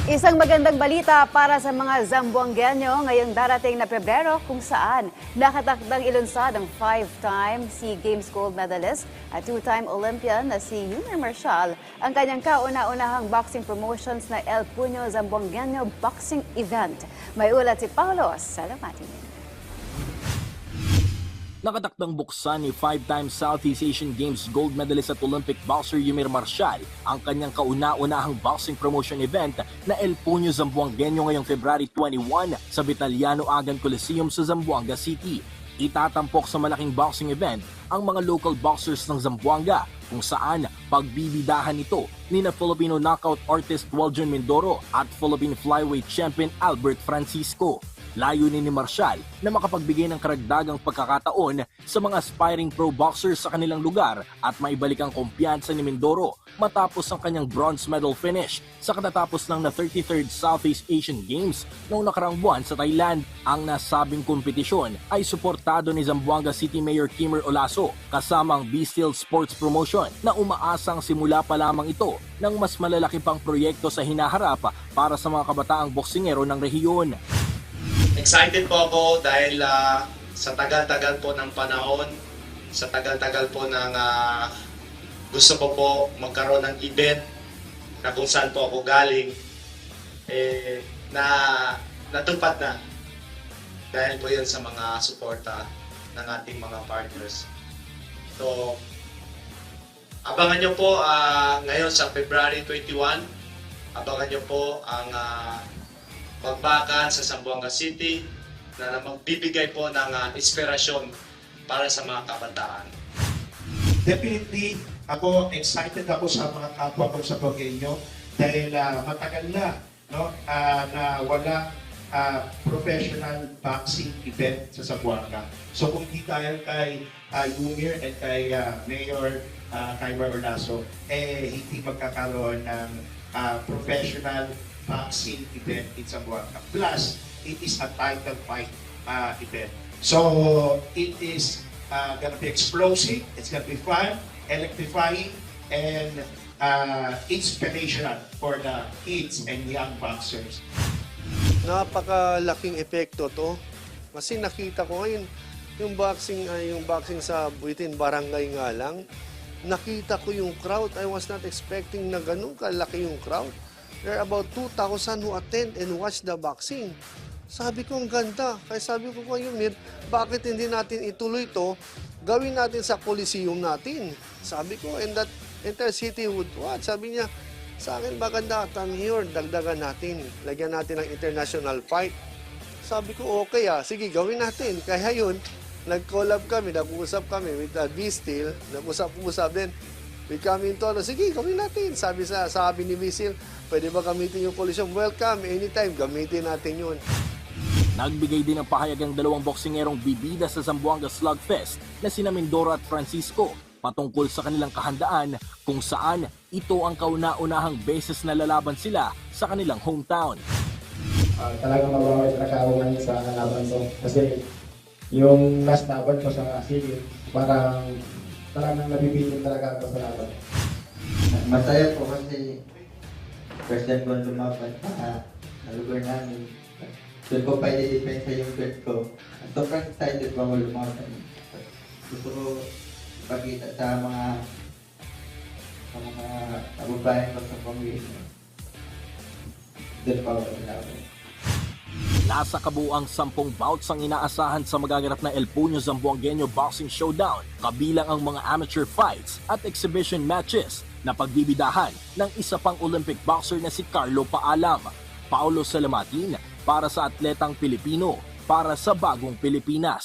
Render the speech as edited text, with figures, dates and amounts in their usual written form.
Isang magandang balita para sa mga Zamboangueño ngayong darating na Pebrero kung saan nakatakdang ilunsad ang 5-time SEA Games gold medalist at 2-time Olympian na si Yumir Marshall ang kanyang kauna-unahang boxing promotions na El Puño Zamboangueño Boxing Event. May ulat si Paulo Salamatin. Nakatakdang buksan ni 5-time Southeast Asian Games gold medalist at Olympic boxer Yumir Marshall ang kanyang kauna-unahang boxing promotion event na El Puño Zamboangueño ngayong February 21 sa Vitaliano Agan Coliseum sa Zamboanga City. Itatampok sa malaking boxing event ang mga local boxers ng Zamboanga kung saan pagbibidahan ito ni Filipino knockout artist Waljon Mindoro at Philippine flyweight champion Albert Francisco. Layunin ni Marshall na makapagbigay ng karagdagang pagkakataon sa mga aspiring pro boxers sa kanilang lugar at maibalik ang kumpiyansa ni Mindoro matapos ang kanyang bronze medal finish sa katatapos ng na 33rd Southeast Asian Games noong nakarang buwan sa Thailand. Ang nasabing kompetisyon ay suportado ni Zamboanga City Mayor Kimmer Olaso kasama ang B-Steel Sports Promotion na umaasang simula pa lamang ito ng mas malalaki pang proyekto sa hinaharap para sa mga kabataang boksingero ng rehiyon. Excited po ako dahil sa tagal-tagal po ng panahon, sa tagal-tagal po ng gusto ko po magkaroon ng event na kung saan po ako galing, na natupad na. Dahil po yun sa mga suporta ng ating mga partners. So, abangan nyo po ngayon sa February 21, abangan nyo po ang pagbakan sa Zamboanga City na magbibigay po ng inspirasyon para sa mga kabataan. Definitely, ako excited ako sa mga kapwa ko sa Zamboangueño dahil matagal na na walang professional boxing event sa Zamboanga. So kung hindi dahil kay Yumir at kay Mayor Kimmer Olaso, hindi magkakaroon ng professional boxing event in Zamboanga. Plus, it is a title fight event. So, it is gonna be explosive, it's gonna be fun, electrifying, and inspirational for the kids and young boxers. Napakalaking epekto to. Kasi nakita ko ngayon, yung boxing sa within barangay nga lang, nakita ko yung crowd. I was not expecting na ganun kalaki yung crowd. There are about 2,000 who attend and watch the boxing. Sabi ko, ang ganda. Kaya sabi ko kay Yumir, bakit hindi natin ituloy ito? Gawin natin sa Coliseum natin. Sabi ko, and that entire city would watch. Sabi niya, sa akin maganda, come here, dagdagan natin. Lagyan natin ng international fight. Sabi ko, okay sige, gawin natin. Kaya yun, nag-collab kami, nag-uusap kami with B-Steel, nag-usap-usap din. We come into, sige, gawin natin. Sabi ni B-Steel, pwede ba gamitin yung Coliseum? Welcome, anytime, gamitin natin yun. Nagbigay din ng pahayag ang dalawang boksingerong bibida sa Zamboanga Slugfest na sina Mindoro at Francisco patungkol sa kanilang kahandaan kung saan ito ang kauna-unahang beses na lalaban sila sa kanilang hometown. Talagang mabawal talaga ako ngayon sa laban ko kasi yung last laban ko sa City, parang talagang nabibitin talaga ako sa laban. Masaya po kasi first time ko lumaban sa lugar namin. Doon ko pa i-depensa yung belt ko. Sobrang excited po ako lumaban. Gusto ko ipakita sa mga kababayan ko sa pamilya. Doon pa ako lumaban. Nasa kabuuang 10 bouts ang inaasahan sa magaganap na El Puño Zamboangueño Boxing Showdown, kabilang ang mga amateur fights at exhibition matches na pagbibidahan ng isa pang Olympic boxer na si Carlo Paalam. Paulo Salamatin para sa Atletang Pilipino, para sa Bagong Pilipinas.